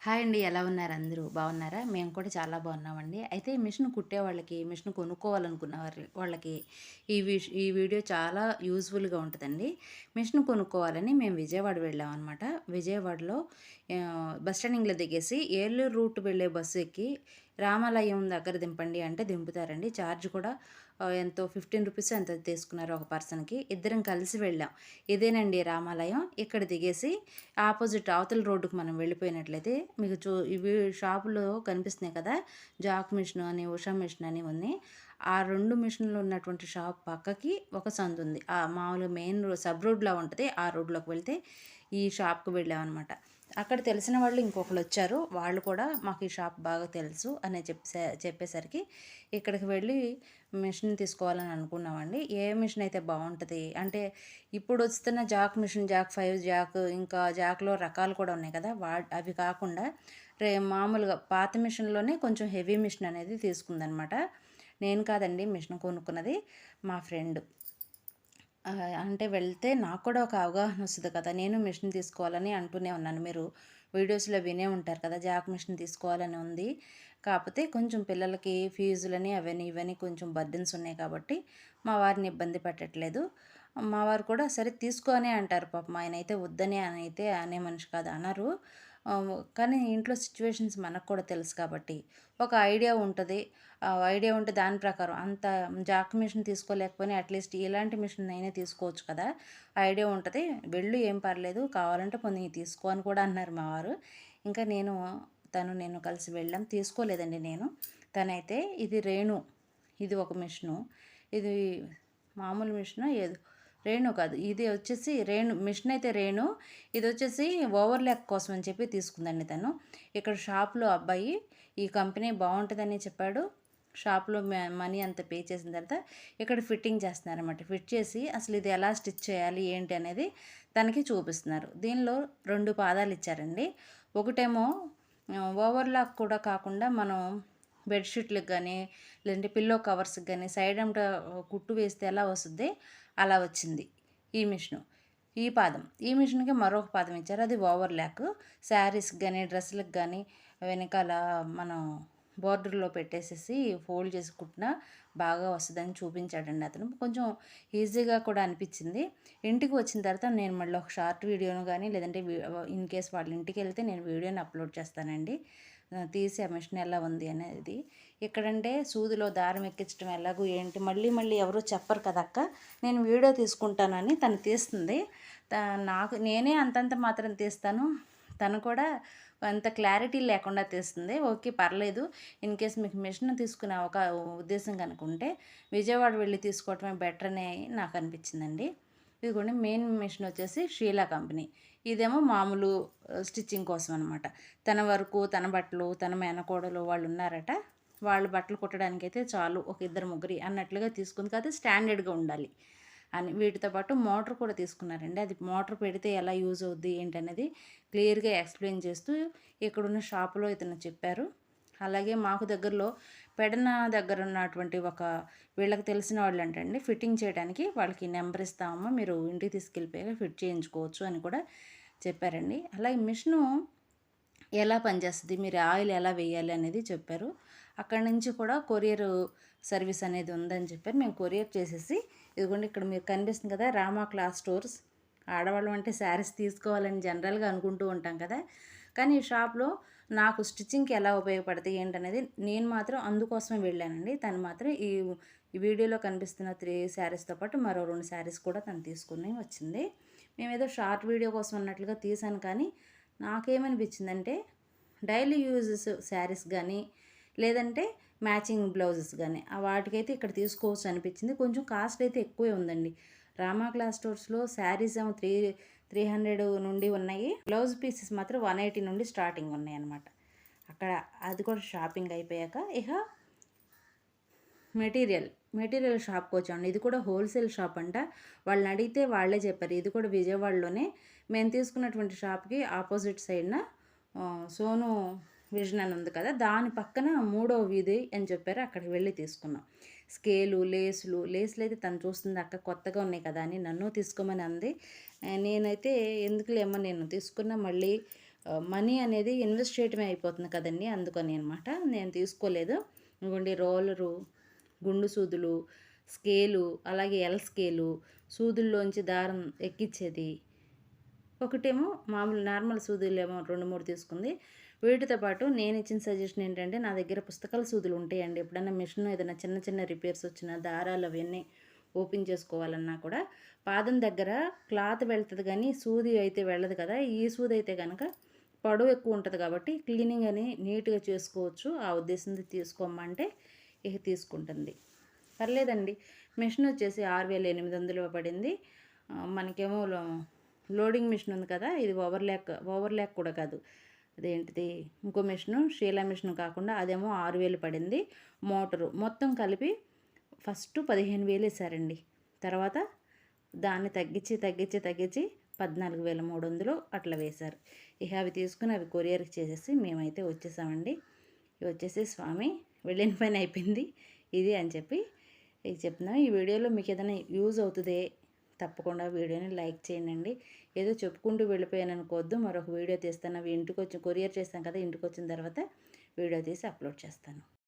Hi అండి. ఎలా ఉన్నారు అందరూ? బాగున్నారా? మేము కూడా చాలా బాగున్నామండి. అయితే మిషన్ కుట్టే వాళ్ళకి, మిషన్ కొనుక్కోవాలనుకున్న వాళ్ళకి ఈ వీడియో చాలా యూజ్‌ఫుల్‌గా ఉంటదండి. మిషన్ కొనుక్కోవాలని మేము విజయవాడ వెళ్ళామనమాట. విజయవాడలో బస్ స్టాండింగ్‌లో దిగేసి ఏలూరు రూట్ వెళ్ళే బస్సు ఎక్కి రామాలయం దగ్గర దింపండి అంటే దింపుతారండి. ఛార్జ్ కూడా ఎంతో రూ. 15 ఎంతో తీసుకున్నారు ఒక పర్సన్‌కి. ఇద్దరం కలిసి వెళ్ళాం. ఇదేనండి రామాలయం. ఇక్కడ దిగేసి ఆపోజిట్ అవతల రోడ్డుకి మనం వెళ్ళిపోయినట్లయితే మీకు ఇవి షాపులో కనిపిస్తున్నాయి కదా! జాక్ మిషన్ అని, ఉషా మిషన్ అని ఉన్నాయి. ఆ 2 మిషన్‌లు ఉన్నటువంటి షాప్ పక్కకి ఒక సందుంది. మామూలుగా మెయిన్ సబ్ రోడ్‌లా ఉంటది. ఆ రోడ్‌లోకి వెళ్తే ఈ షాప్‌కి వెళ్ళామనమాట. అక్కడ తెలిసిన వాళ్ళు ఇంకొకళ్ళొచ్చారు. వాళ్ళు కూడా మాకు ఈ షాప్ బాగా తెలుసు అని చెప్పేసరికి ఇక్కడికి వెళ్ళి మిషన్ తీసుకోవాలని అనుకున్నామండి. ఏ మిషన్ అయితే బావుంటది? అంటే ఇప్పుడు వస్తున్న జాక్ మిషన్, జాక్ 5 ఇంకా జాక్‌లో రకాలు కూడా ఉన్నాయి కదా! అవి కాకుండా మామూలుగా పాత మిషన్‌లోనే కొంచెం హెవీ మిషన్ అనేది తీసుకుందనమాట. నేను కాదండి మిషన్ కొనుక్కున్నది, మా ఫ్రెండ్. అంటే వెళ్తే నాకు కూడా ఒక అవగాహన వస్తది కదా! నేను మిషన్ తీసుకోవాలని అంటూనే ఉన్నాను. మీరు వీడియోస్‌లో వినే ఉంటారు కదా! జాక్ మిషన్ తీసుకోవాలని ఉంది. కాపోతే కొంచెం పిల్లలకి ఫీజులని అవని ఇవని కొంచెం బర్డెన్స్ ఉన్నాయి కాబట్టి మా వారిని ఇబ్బంది పెట్టట్లేదు. మా వారు కూడా సరే తీసుకో అనే అంటారు పాపం. ఆయనైతే వద్దని అనైతే అనే మనిషి కాదు, అనరు. కానీ ఇంట్లో సిట్యుయేషన్స్ మనకు కూడా తెలుసు కాబట్టి ఒక ఐడియా ఉంటది. ఐడియా ఉంటే దాని ప్రకారం అంత జాక్ మిషన్ తీసుకోలేకపోయినా అట్‌లీస్ట్ ఇలాంటి మిషన్ అయినా తీసుకోవచ్చు కదా! ఐడియా ఉంటది. వెళ్ళు ఏం పర్లేదు. కావాలంటే పోనీ తీసుకో అని కూడా అన్నారు మా వారు. ఇంకా నేను కలిసి వెళ్ళాం. తీసుకోలేదండి నేను. తనైతే ఇది రేణు. ఇది ఒక మిషను. ఇది మామూలు మిషనో ఏదో రేణు కాదు. ఇది వచ్చేసి మిషన్ అయితే రేణు. ఇదొచ్చేసి ఓవర్‌లాక్ కోసం అని చెప్పి తీసుకుందండి తను. ఇక్కడ షాప్‌లో అబ్బాయి ఈ కంపెనీ బావుంటదని చెప్పాడు. షాప్‌లో మనీ అంతా పే చేసిన తర్వాత ఇక్కడ ఫిట్టింగ్ చేస్తున్నారనమాట. ఫిట్ చేసి అసలు ఇది ఎలా స్టిచ్ చేయాలి ఏంటి అనేది తనకి చూపిస్తున్నారు. దీనిలో 2 పాదాలు ఇచ్చారండి. ఒకటేమో ఓవర్‌లాక్ కూడా కాకుండా మనం బెడ్‌షీట్‌లకి గానీ, లేదంటే పిల్లో కవర్స్‌కి గానీ సైడ్ ఎంట కుట్టు వేస్తే ఎలా వస్తది అలా వచ్చింది ఈ మిషను. ఈ పాదం. ఈ మిషన్‌కి మరొక పాదం ఇచ్చారు. అది ఓవర్‌లాక్. శారీస్‌కి గానీ, డ్రెస్సులకి గానీ వెనకాల మనం బోర్డర్‌లో పెట్టేసేసి ఫోల్డ్ చేసి కుట్టినా బాగా వస్తదని చూపించాడండి అతను. కొంచెం ఈజీగా కూడా అనిపిచ్చింది. ఇంటికి వచ్చిన తర్వాత నేను మళ్ళీ ఒక షార్ట్ వీడియోను గానీ, లేదంటే ఇన్ కేస్ వాళ్ళ ఇంటికెళ్తే నేను వీడియోని అప్‌లోడ్ చేస్తానండి. తీసి ఆ మిషన్ ఎలా ఉంది అనేది. ఇక్కడంటే సూదిలో దారం ఎక్కించడం ఎలాగో ఏంటి మళ్ళీ మళ్ళీ ఎవరు చెప్పరు కదక్క! నేను వీడియో తీసుకుంటానని తను తీస్తుంది. త నేనే అంతంత మాత్రం తీస్తాను. తను కూడా అంత క్లారిటీ లేకుండా తీస్తుంది. ఓకే, పర్లేదు. ఇన్ కేస్ మీకు మిషన్ తీసుకునే ఒక ఉద్దేశం కనుక ఉంటే విజయవాడ వెళ్ళి తీసుకోవటమే బెటర్ అని నాకు అనిపించిందండి. ఇదిగోండి మెయిన్ మిషన్ వచ్చేసి షీలా కంపెనీ. ఇదేమో మామూలు స్టిచ్చింగ్ కోసం అనమాట. తన వరకు, తన బట్టలు, తన మేనకోడలు వాళ్ళు ఉన్నారట. వాళ్ళు బట్టలు కుట్టడానికైతే చాలు ఒక ఇద్దరు ముగ్గురి అన్నట్లుగా తీసుకుంది. కాకపోతే స్టాండర్డ్‌గా ఉండాలి అని. వీటితో పాటు మోటార్ కూడా తీసుకున్నారండి. అది మోటార్ పెడితే ఎలా యూజ్ అవుద్ది ఏంటనేది క్లియర్‌గా ఎక్స్‌ప్లెయిన్ చేస్తూ ఇక్కడున్న షాపులో ఇతను చెప్పారు. అలాగే మాకు దగ్గరలో పెడన దగ్గర ఉన్నటువంటి వీళ్ళకి తెలిసిన వాళ్ళంటండి ఫిట్టింగ్ చేయడానికి. వాళ్ళకి నెంబర్ ఇస్తామమ్మా, మీరు ఇంటికి తీసుకెళ్ళిపోయాక ఫిట్ చేయించుకోవచ్చు అని కూడా చెప్పారండి. అలాగే మిషను ఎలా పనిచేస్తది, మీరు ఆయిల్ ఎలా వేయాలి అనేది చెప్పారు. అక్కడి నుంచి కూడా కొరియర్ సర్వీస్ అనేది ఉందని చెప్పారు. మేము కొరియర్ చేసేసి ఇదిగోండి ఇక్కడ మీకు కనిపిస్తుంది కదా, రామా క్లాత్ స్టోర్స్. ఆడవాళ్ళం అంటే శారీస్ తీసుకోవాలని జనరల్‌గా అనుకుంటూ ఉంటాం కదా! కానీ ఈ షాప్‌లో నాకు స్టిచ్చింగ్‌కి ఎలా ఉపయోగపడతాయి ఏంటనేది నేను మాత్రం అందుకోసమే వెళ్ళానండి. తను మాత్రం ఈ వీడియోలో కనిపిస్తున్న 3 శారీస్‌తో పాటు మరో 2 శారీస్ కూడా తను తీసుకొని వచ్చింది. మేమేదో షార్ట్ వీడియో కోసం అన్నట్లుగా తీశాను కానీ నాకేమనిపించిందంటే డైలీ యూజెస్ శారీస్ కానీ, లేదంటే మ్యాచింగ్ బ్లౌజెస్ గానీ వాటికైతే ఇక్కడ తీసుకోవచ్చు అనిపించింది. కొంచెం కాస్ట్ అయితే ఎక్కువే ఉందండి. రామా క్లాత్ స్టోర్స్‌లో శారీస్ ఏమో 300 నుండి ఉన్నాయి. బ్లౌజ్ పీసెస్ మాత్రం 180 నుండి స్టార్టింగ్ ఉన్నాయన్నమాట. అక్కడ అది కూడా షాపింగ్ అయిపోయాక ఇక మెటీరియల్ షాప్‌కొచ్చామండి. ఇది కూడా హోల్‌సేల్ షాప్ అంట. వాళ్ళనడిగితే వాళ్ళే చెప్పారు. ఇది కూడా విజయవాడలోనే. మేము తీసుకున్నటువంటి షాప్‌కి ఆపోజిట్ సైడ్‌న సోను విజన్ అని ఉంది కదా! దాని పక్కన మూడో వీధి అని చెప్పారు. అక్కడికి వెళ్ళి తీసుకున్నాం. స్కేలు, లేస్‌లయితే తను చూస్తుంది అక్క కొత్తగా ఉన్నాయి కదా అని నన్ను తీసుకోమని అంది. నేనైతే ఎందుకులే అమ్మ నేను తీసుకున్నా మళ్ళీ మనీ అనేది ఇన్వెస్ట్ చేయటమే అయిపోతుంది కదండీ! అందుకని అనమాట. నేను తీసుకోలేదు. ఇదిగోండి రోలరు, గుండు సూదులు, స్కేలు, అలాగే ఎల్ స్కేలు, సూదుల్లోంచి దారం ఎక్కిచ్చేది. ఒకటేమో మామూలు నార్మల్ సూదులేమో 2, 3 తీసుకుంది. వీటితో పాటు నేనిచ్చిన సజెషన్ ఏంటంటే, నా దగ్గర పుస్తకాల సూదులు ఉంటాయండి. ఎప్పుడన్నా మిషన్ ఏదైనా చిన్న చిన్న రిపేర్స్ వచ్చినా, దారాలు అవన్నీ ఓపెన్ చేసుకోవాలన్నా కూడా పాదం దగ్గర క్లాత్ వెళ్తది గానీ, సూది అయితే వెళ్ళదు కదా! ఈ సూది అయితే గనక పొడవు ఎక్కువ ఉంటది కాబట్టి క్లీనింగ్ అని నీట్‌గా చేసుకోవచ్చు. ఆ ఉద్దేశంతో తీసుకోమంటే ఇక తీసుకుంటుంది. పర్లేదండి. మిషన్ వచ్చేసి 6,800 పడింది. మనకేమో లోడింగ్ మిషన్ ఉంది కదా! ఇది ఓవర్‌లాక్ కూడా కాదు. అదేంటిది ఇంకో మిషను షీలా మిషన్ కాకుండా అదేమో 6,000 పడింది. మోటరు మొత్తం కలిపి ఫస్ట్ 15,000 ఏసారండి. తర్వాత దాన్ని తగ్గించి 14,300 అట్లా వేశారు. ఇక అవి తీసుకొని అవి కొరియర్‌కి చేసేసి మేమైతే వచ్చేసామండి. ఇవి వచ్చేసి స్వామి వెళ్ళిన పని అయిపోయింది ఇది అని చెప్పి ఇక చెప్తున్నాను. ఈ వీడియోలో మీకు ఏదైనా యూజ్ అవుతదే తప్పకుండా వీడియోని లైక్ చేయండి. ఏదో చెప్పుకుంటూ వెళ్ళిపోయాను అనుకోవద్దు. మరొక వీడియో తీస్తాను. అవి ఇంటికొచ్చి కొరియర్ చేస్తాను కదా! ఇంటికొచ్చిన తర్వాత వీడియో తీసి అప్లోడ్ చేస్తాను.